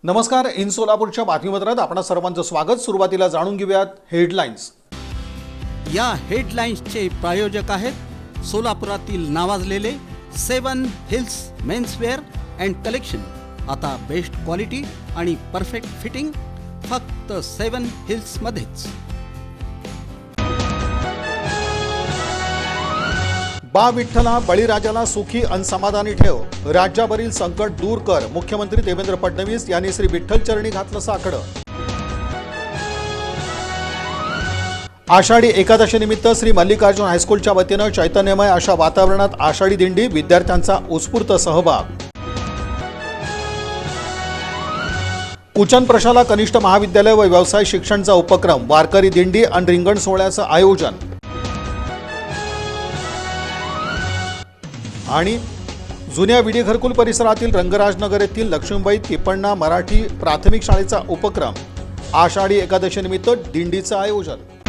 नमस्कार, इन सोलापूरच्या बातमीपत्रात आपणा सर्वांचं स्वागत। सुरुवातीला जाणून घेऊयात हेडलाईन्स। या हेडलाईन्सचे प्रायोजक आहेत सोलापुरातील नावाजलेले 7 हिल्स मेन्सवेअर अँड कलेक्शन। आता बेस्ट क्वालिटी आणि परफेक्ट फिटिंग फक्त 7 हिल्स मध्येच। बा विठ्ठला बळीराजाला सुखी अन समाधानी ठेव, राज्यावरील संकट दूर कर। मुख्यमंत्री देवेंद्र फडणवीस यांनी श्री विठ्ठल चरणी घातलं साकडं। आषाढी एकादशी निमित्त श्री मल्लिकार्जुन हायस्कूलच्या वतीनं चैतन्यमय अशा वातावरणात आषाढी दिंडी, विद्यार्थ्यांचा उत्स्फूर्त सहभाग। उचन प्रशाला कनिष्ठ महाविद्यालय व व्यवसाय शिक्षणचा उपक्रम, वारकरी दिंडी आणि रिंगण सोहळ्याचं आयोजन। आणि जुन्या विडी घरकुल परिसरातील रंगराजनगर येथील लक्ष्मीबाई तिप्पण्णा मराठी प्राथमिक शाळेचा उपक्रम, आषाढी एकादशी निमित्त दिंडीचं आयोजन।